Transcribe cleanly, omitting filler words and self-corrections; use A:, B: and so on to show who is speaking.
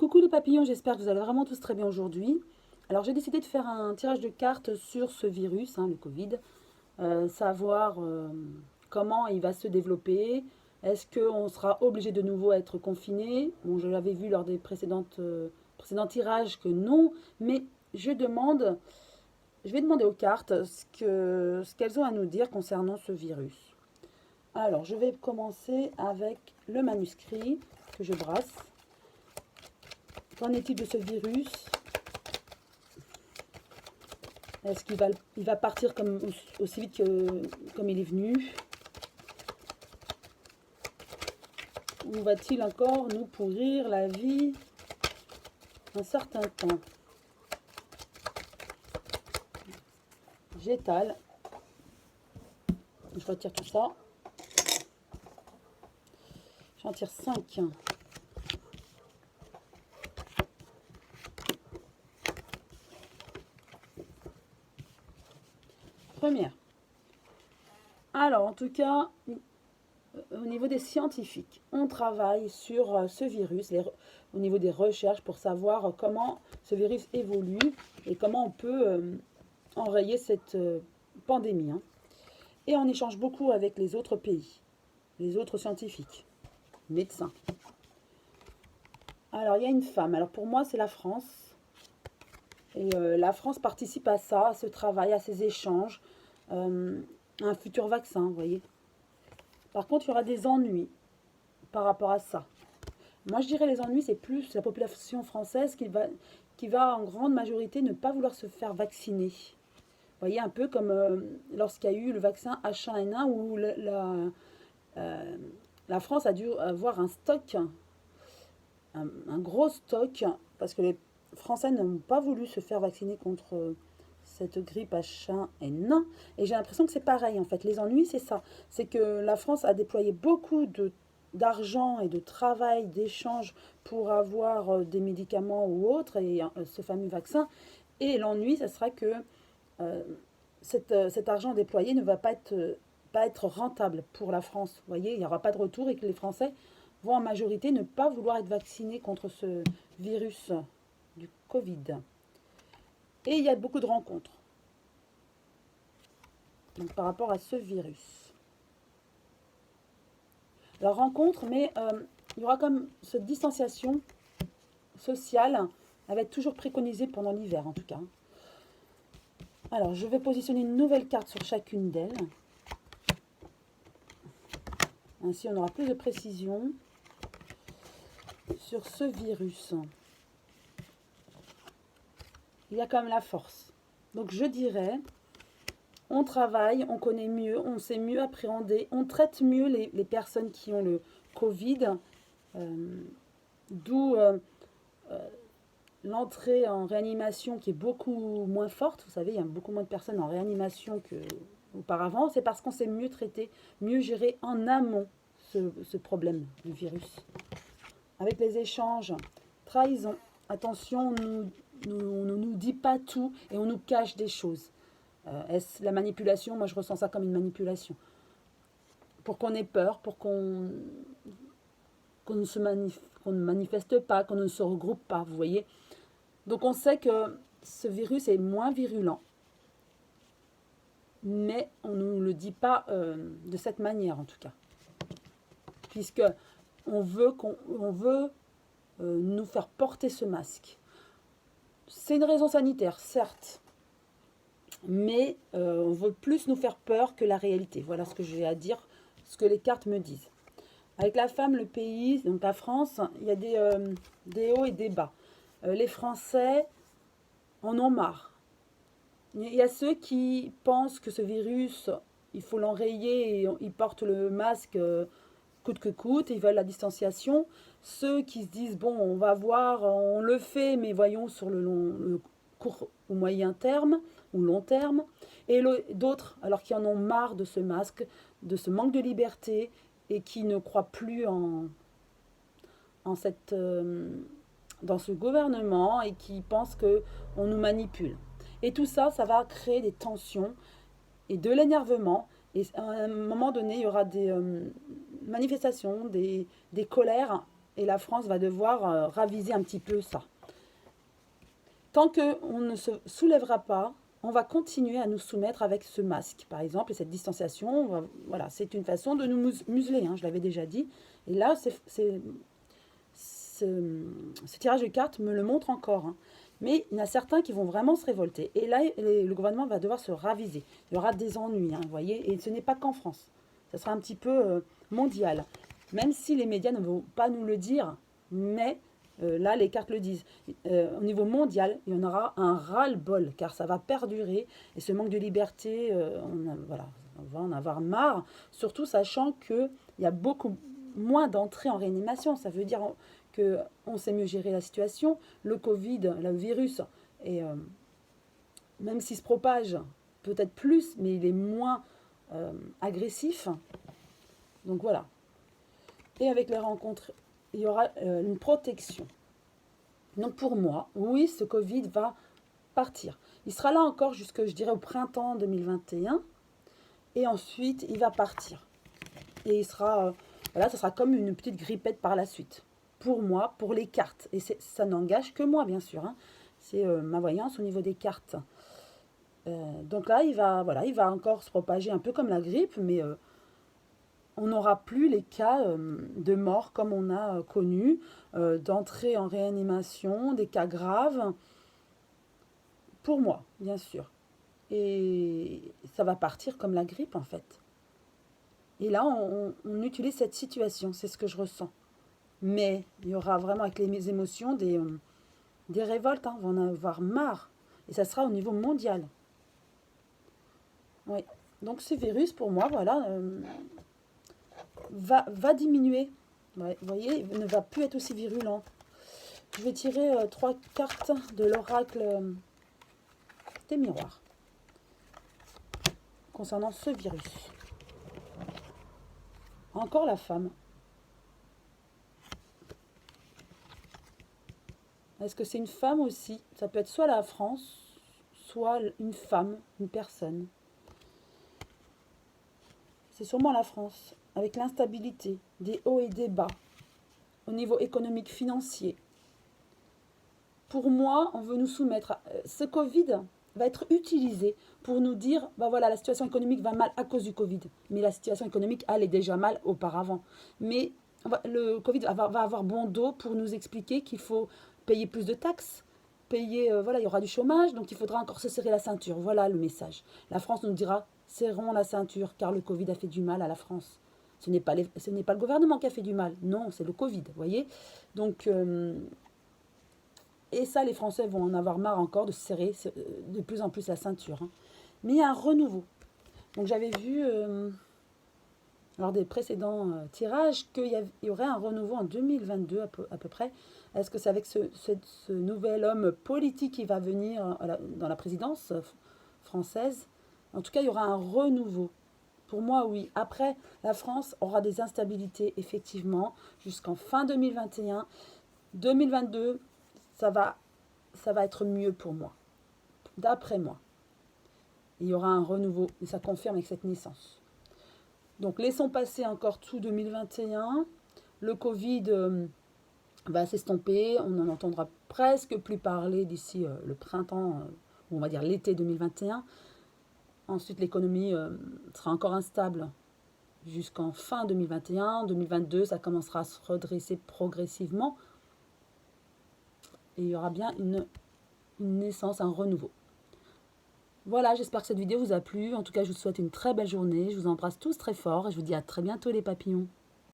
A: Coucou les papillons, j'espère que vous allez vraiment tous très bien aujourd'hui. Alors j'ai décidé de faire un tirage de cartes sur ce virus, le Covid, savoir comment il va se développer. Est-ce qu'on sera obligé de nouveau à être confiné? Bon, je l'avais vu lors des précédents tirages que non, mais je vais demander aux cartes ce qu'elles ont à nous dire concernant ce virus. Alors je vais commencer avec le manuscrit que je brasse. Qu'en est-il de ce virus? Est-ce qu'il va partir aussi vite comme il est venu? Ou va-t-il encore nous pourrir la vie un certain temps? J'étale. Je retire tout ça. J'en tire 5. Première. Alors, en tout cas, au niveau des scientifiques, on travaille sur ce virus, au niveau des recherches, pour savoir comment ce virus évolue et comment on peut enrayer cette pandémie. Et on échange beaucoup avec les autres pays, les autres scientifiques, médecins. Alors, il y a une femme. Alors, pour moi, c'est la France. Et la France participe à ça, à ce travail, à ces échanges, à un futur vaccin, vous voyez. Par contre, il y aura des ennuis par rapport à ça. Moi, je dirais les ennuis, c'est plus la population française qui va en grande majorité ne pas vouloir se faire vacciner. Vous voyez, un peu comme lorsqu'il y a eu le vaccin H1N1 où la France a dû avoir un stock, un gros stock, parce que les Français n'ont pas voulu se faire vacciner contre cette grippe H1N1. Et j'ai l'impression que c'est pareil, en fait. Les ennuis, c'est ça. C'est que la France a déployé beaucoup d'argent et de travail, d'échange pour avoir des médicaments ou autres, et ce fameux vaccin. Et l'ennui, ce sera que cet argent déployé ne va pas être rentable pour la France. Vous voyez, il n'y aura pas de retour et que les Français vont en majorité ne pas vouloir être vaccinés contre ce virus du Covid. Et il y a beaucoup de rencontres donc, par rapport à ce virus. Alors rencontre, mais il y aura comme cette distanciation sociale, elle va être toujours préconisée pendant l'hiver en tout cas. Alors je vais positionner une nouvelle carte sur chacune d'elles. Ainsi on aura plus de précision sur ce virus. Il y a quand même la force. Donc je dirais, on travaille, on connaît mieux, on sait mieux appréhender, on traite mieux les personnes qui ont le Covid, d'où l'entrée en réanimation qui est beaucoup moins forte. Vous savez, il y a beaucoup moins de personnes en réanimation qu'auparavant. C'est parce qu'on sait mieux traiter, mieux gérer en amont ce problème du virus. Avec les échanges, trahison, attention, on ne nous dit pas tout et on nous cache des choses. Est-ce la manipulation? Moi, je ressens ça comme une manipulation. Pour qu'on ait peur, pour qu'on ne manifeste pas, qu'on ne se regroupe pas, vous voyez. Donc, on sait que ce virus est moins virulent. Mais on ne nous le dit pas de cette manière, en tout cas. Puisque on veut nous faire porter ce masque. C'est une raison sanitaire, certes, mais on veut plus nous faire peur que la réalité. Voilà ce que j'ai à dire, ce que les cartes me disent. Avec la femme, le pays, donc la France, il y a des hauts et des bas. Les Français en ont marre. Il y a ceux qui pensent que ce virus, il faut l'enrayer et ils portent le masque coûte que coûte, ils veulent la distanciation. Ceux qui se disent, bon, on va voir, on le fait, mais voyons sur le court ou moyen terme, ou long terme. Et d'autres, alors qui en ont marre de ce masque, de ce manque de liberté, et qui ne croient plus dans ce gouvernement, et qui pensent qu'on nous manipule. Et tout ça, ça va créer des tensions et de l'énervement. Et à un moment donné, il y aura des manifestations, des colères, Et la France va devoir raviser un petit peu ça. Tant qu'on ne se soulèvera pas, on va continuer à nous soumettre avec ce masque, par exemple, et cette distanciation. Voilà, c'est une façon de nous museler, hein, je l'avais déjà dit. Et là, ce tirage de cartes me le montre encore. Hein. Mais il y en a certains qui vont vraiment se révolter. Et là, le gouvernement va devoir se raviser. Il y aura des ennuis, hein, vous voyez. Et ce n'est pas qu'en France. Ça sera un petit peu mondial. Même si les médias ne vont pas nous le dire, mais là, les cartes le disent. Au niveau mondial, il y en aura un ras-le-bol, car ça va perdurer. Et ce manque de liberté, voilà, on va en avoir marre. Surtout sachant qu'il y a beaucoup moins d'entrées en réanimation. Ça veut dire qu'on sait mieux gérer la situation. Le Covid, le virus, et même s'il se propage peut-être plus, mais il est moins agressif. Donc voilà. Et avec les rencontres, il y aura une protection. Donc pour moi, oui, ce Covid va partir. Il sera là encore jusque, je dirais, au printemps 2021. Et ensuite, il va partir. Et il sera, voilà, ça sera comme une petite grippette par la suite. Pour moi, pour les cartes. Et ça n'engage que moi, bien sûr. Hein. C'est ma voyance au niveau des cartes. Donc là, il va encore se propager un peu comme la grippe, mais on n'aura plus les cas de mort comme on a connu, d'entrée en réanimation, des cas graves. Pour moi, bien sûr. Et ça va partir comme la grippe, en fait. Et là, on utilise cette situation, c'est ce que je ressens. Mais il y aura vraiment avec les émotions des révoltes, hein, on va en avoir marre. Et ça sera au niveau mondial. Oui. Donc ce virus, pour moi, voilà, va diminuer. Ouais, vous voyez, il ne va plus être aussi virulent. Je vais tirer 3 cartes de l'oracle des miroirs concernant ce virus. Encore la femme. Est-ce que c'est une femme aussi? Ça peut être soit la France, soit une femme, une personne. C'est sûrement la France, avec l'instabilité, des hauts et des bas, au niveau économique, financier. Pour moi, on veut nous soumettre. Ce Covid va être utilisé pour nous dire, bah voilà, la situation économique va mal à cause du Covid. Mais la situation économique allait déjà mal auparavant. Mais le Covid va avoir bon dos pour nous expliquer qu'il faut payer plus de taxes, voilà, il y aura du chômage, donc il faudra encore se serrer la ceinture. Voilà le message. La France nous dira, serrons la ceinture, car le Covid a fait du mal à la France. Ce n'est pas le gouvernement qui a fait du mal, non, c'est le Covid, vous voyez. Donc, et ça, les Français vont en avoir marre encore de se serrer de plus en plus la ceinture. Hein. Mais il y a un renouveau. Donc j'avais vu, lors des précédents tirages, qu'il y aurait un renouveau en 2022 à peu près. Est-ce que c'est avec ce nouvel homme politique qui va venir dans la présidence française? En tout cas, il y aura un renouveau. Pour moi, oui. Après, la France aura des instabilités, effectivement, jusqu'en fin 2021. 2022, ça va être mieux pour moi. D'après moi. Il y aura un renouveau, et ça confirme avec cette naissance. Donc, laissons passer encore tout 2021. Le Covid va s'estomper. On n'en entendra presque plus parler d'ici le printemps, ou on va dire l'été 2021. Ensuite, l'économie sera encore instable jusqu'en fin 2021. 2022, ça commencera à se redresser progressivement. Et il y aura bien une naissance, un renouveau. Voilà, j'espère que cette vidéo vous a plu. En tout cas, je vous souhaite une très belle journée. Je vous embrasse tous très fort et je vous dis à très bientôt les papillons.